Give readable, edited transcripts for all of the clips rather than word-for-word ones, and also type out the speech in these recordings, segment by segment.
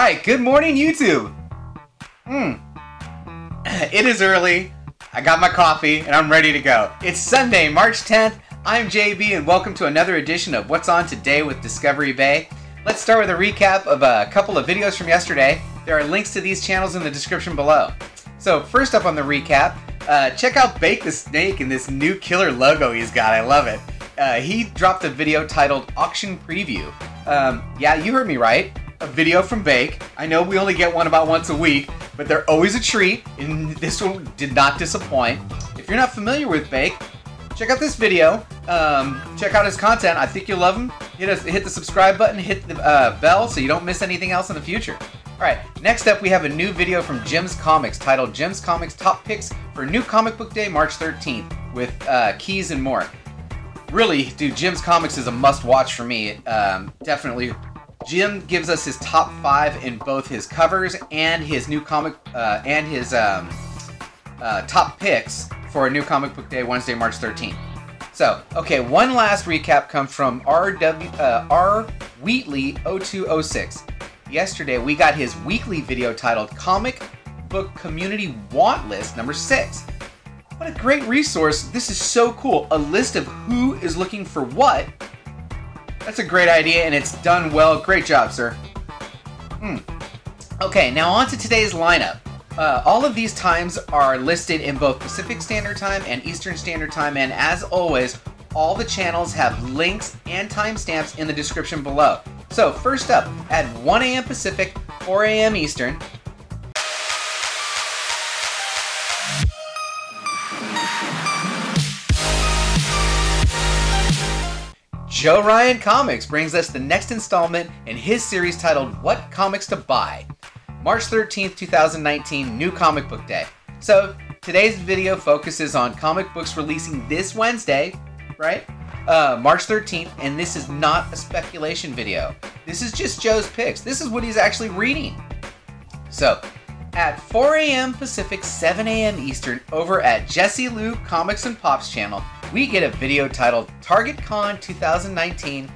Alright, good morning YouTube! It is early, I got my coffee, and I'm ready to go. It's Sunday, March 10th, I'm JB, and welcome to another edition of What's On Today with Discovery Bay. Let's start with a recap of a couple of videos from yesterday. There are links to these channels in the description below. So first up on the recap, check out BaketheSnake and this new killer logo he's got, I love it. He dropped a video titled Auction Preview. Yeah, you heard me right. A video from Bake. I know we only get one about once a week, but they're always a treat, and this one did not disappoint. If you're not familiar with Bake, check out this video. Check out his content. I think you'll love him. Hit the subscribe button, hit the bell so you don't miss anything else in the future. Alright, next up we have a new video from Jim's Comics titled Jim's Comics Top Picks for New Comic Book Day, March 13th, with keys and more. Really, dude, Jim's Comics is a must-watch for me. Definitely. Jim gives us his top 5 in both his covers and his new comic and his top picks for a New Comic Book Day, Wednesday, March 13th. So, okay, one last recap comes from R. Wheatley 0206. Yesterday, we got his weekly video titled Comic Book Community Want List number 6. What a great resource. This is so cool. A list of who is looking for what. That's a great idea, and it's done well. Great job, sir. Okay, now on to today's lineup. All of these times are listed in both Pacific Standard Time and Eastern Standard Time, and as always, all the channels have links and timestamps in the description below. So, first up, at 1 a.m. Pacific, 4 a.m. Eastern, Joe Ryan Comics brings us the next installment in his series titled What Comics to Buy? March 13th, 2019, New Comic Book Day. So, today's video focuses on comic books releasing this Wednesday, right? March 13th, and this is not a speculation video. This is just Joe's picks. This is what he's actually reading. So, at 4 a.m. Pacific, 7 a.m. Eastern, over at YessiLou Comics and Pops channel, we get a video titled TargetCon 2019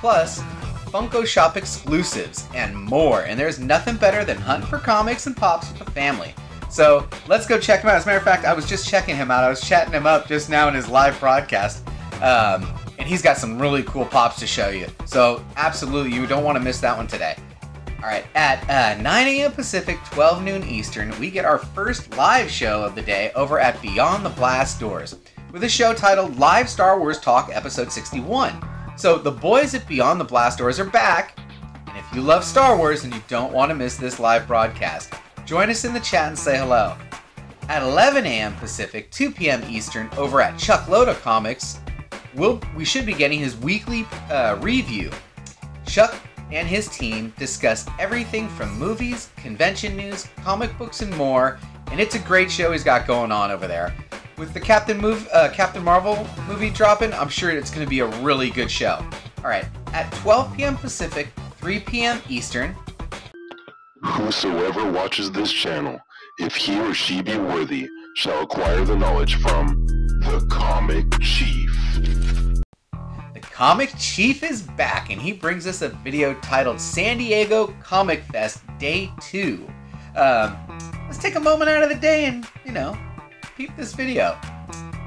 plus Funko Shop exclusives and more. And there's nothing better than hunting for comics and pops with the family. So let's go check him out. As a matter of fact, I was just checking him out. I was chatting him up just now in his live broadcast. And he's got some really cool pops to show you. So absolutely, you don't want to miss that one today. Alright, at 9 a.m. Pacific, 12 noon Eastern, we get our first live show of the day over at Beyond the Blast Doors, with a show titled Live Star Wars Talk Episode 61. So the boys at Beyond the Blast Doors are back, and if you love Star Wars and you don't want to miss this live broadcast, join us in the chat and say hello. At 11 a.m. Pacific, 2 p.m. Eastern, over at Chuck Loda Comics, we should be getting his weekly review. Chuck and his team discuss everything from movies, convention news, comic books, and more, and it's a great show he's got going on over there. With the Captain Marvel movie dropping, I'm sure it's going to be a really good show. Alright, at 12 p.m. Pacific, 3 p.m. Eastern. Whosoever watches this channel, if he or she be worthy, shall acquire the knowledge from the Comic Chief. The Comic Chief is back, and he brings us a video titled San Diego ComicFest Day 2. Let's take a moment out of the day and, peep this video.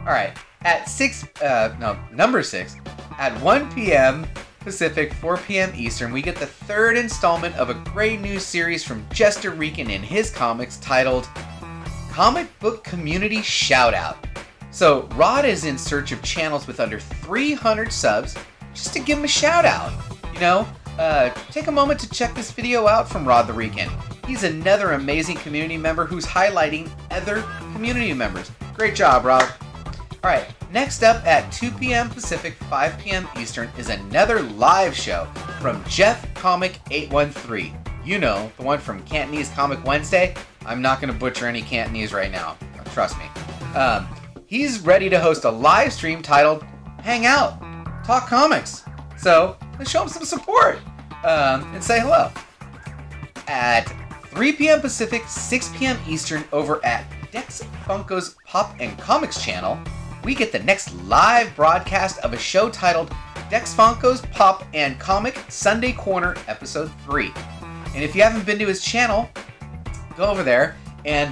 Alright, at number 6, at 1 p.m. Pacific, 4 p.m. Eastern, we get the third installment of a great new series from Jester Rican in his comics titled Comic Book Community Shoutout. So, Rod is in search of channels with under 300 subs just to give him a shout out. Take a moment to check this video out from Rod the Rican. He's another amazing community member who's highlighting other community members. Great job, Rod. Alright, next up at 2 p.m. Pacific, 5 p.m. Eastern is another live show from Jeff Comic 813. You know, the one from Cantonese Comic Wednesday. I'm not going to butcher any Cantonese right now. Trust me. He's ready to host a live stream titled Hang Out, Talk Comics. So, let's show him some support and say hello. At 3 p.m. Pacific, 6 p.m. Eastern, over at DexFunko's Pop and Comics channel, we get the next live broadcast of a show titled DexFunko's Pop and Comic Sunday Corner Episode 3. And if you haven't been to his channel, go over there and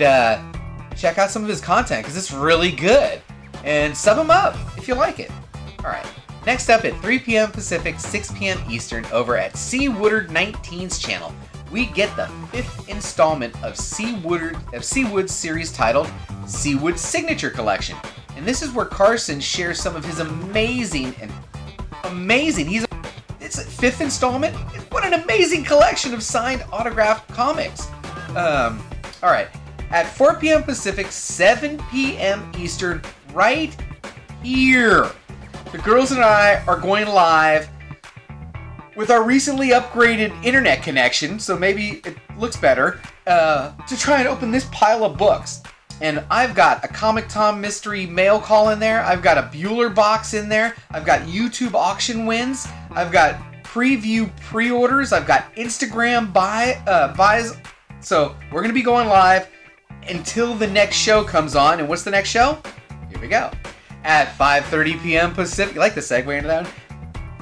check out some of his content because it's really good. And sub him up if you like it. Alright, next up at 3 p.m. Pacific, 6 p.m. Eastern over at C. Woodard 19's channel, we get the 5th installment of C. Wood's series titled C. Wood's Signature Collection. And this is where Carson shares some of his amazing, it's a 5th installment? What an amazing collection of signed autographed comics. Alright, at 4 p.m. Pacific, 7 p.m. Eastern, right here, the girls and I are going live with our recently upgraded internet connection, so maybe it looks better, to try and open this pile of books. And I've got a Comic Tom mystery mail call in there, I've got a Bueller box in there, I've got YouTube auction wins, I've got preview pre-orders, I've got Instagram buys. So we're going to be going live until the next show comes on. And what's the next show? Here we go. At 5:30 p.m. Pacific, you like the segue into that one?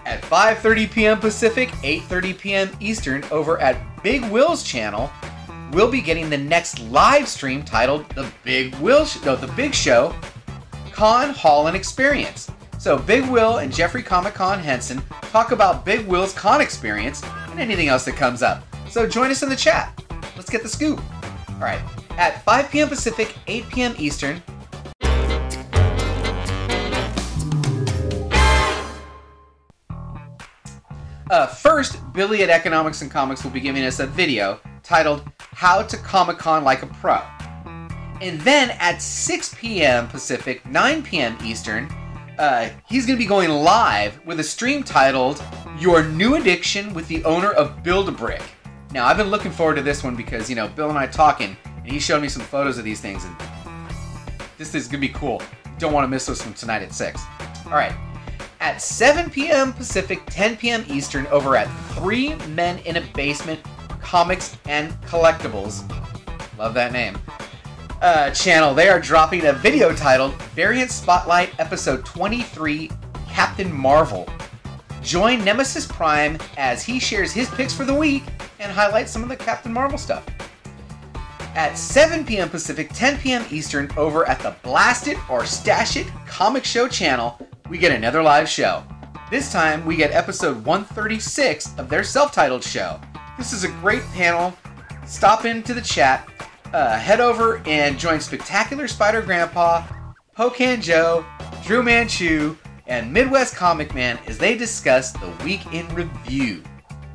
At 5:30 p.m. Pacific, 8:30 p.m. Eastern, over at Big Will's channel, we'll be getting the next live stream titled The Big Show, Con, Haul, and Experience. So Big Will and Jeffrey KomiKHAN Henson talk about Big Will's con experience and anything else that comes up. So join us in the chat. Let's get the scoop. Alright, at 5 p.m. Pacific, 8 p.m. Eastern, first, Billy at Economics and Comics will be giving us a video titled How to Comic-Con Like a Pro. And then at 6 p.m. Pacific, 9 p.m. Eastern, he's going to be going live with a stream titled Your New Addiction with the owner of Build-A-Brick. Now, I've been looking forward to this one because, you know, Bill and I talking, and he showed me some photos of these things, and this is going to be cool. Don't want to miss this one tonight at 6. Alright, at 7 p.m. Pacific, 10 p.m. Eastern, over at 3 Men in a Basement Comics and Collectibles, love that name, channel, they are dropping a video titled Variant Spotlight Episode 23, Captain Marvel. Join Nemesis Prime as he shares his picks for the week and highlights some of the Captain Marvel stuff. At 7 p.m. Pacific, 10 p.m. Eastern, over at the Blast It or Stash It Comic Show channel, we get another live show. This time, we get episode 136 of their self-titled show. This is a great panel. Stop into the chat, head over and join Spectacular Spider Grandpa, Pocan Joe, Drew Manchu, and Midwest Comic Man as they discuss the week in review.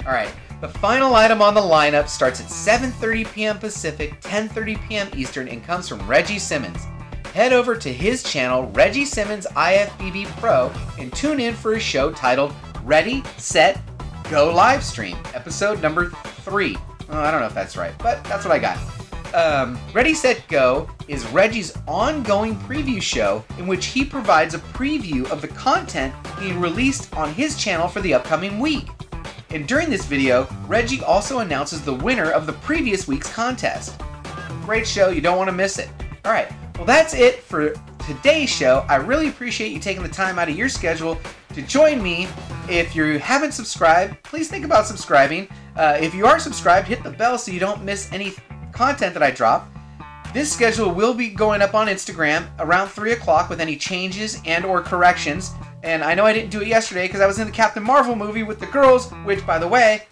Alright, the final item on the lineup starts at 7:30 p.m. Pacific, 10:30 p.m. Eastern, and comes from Reggie Simmons. Head over to his channel, Reggie Simmons IFBB Pro, and tune in for a show titled Ready, Set, Go Livestream, episode number 3. Oh, I don't know if that's right, but that's what I got. Ready, Set, Go is Reggie's ongoing preview show in which he provides a preview of the content being released on his channel for the upcoming week. And during this video, Reggie also announces the winner of the previous week's contest. Great show, you don't want to miss it. Alright, well that's it for today's show. I really appreciate you taking the time out of your schedule to join me. If you haven't subscribed, please think about subscribing. If you are subscribed, hit the bell so you don't miss any content that I drop. This schedule will be going up on Instagram around 3 o'clock with any changes and or corrections. And I know I didn't do it yesterday because I was in the Captain Marvel movie with the girls, which, by the way,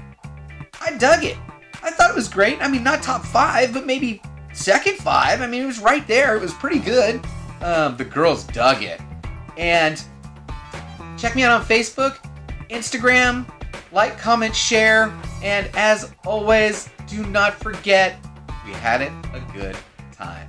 I dug it. I thought it was great. I mean, not top 5, but maybe second 5. I mean, it was right there. It was pretty good. The girls dug it. And check me out on Facebook, Instagram, like, comment, share, and as always, do not forget, we had it a good time.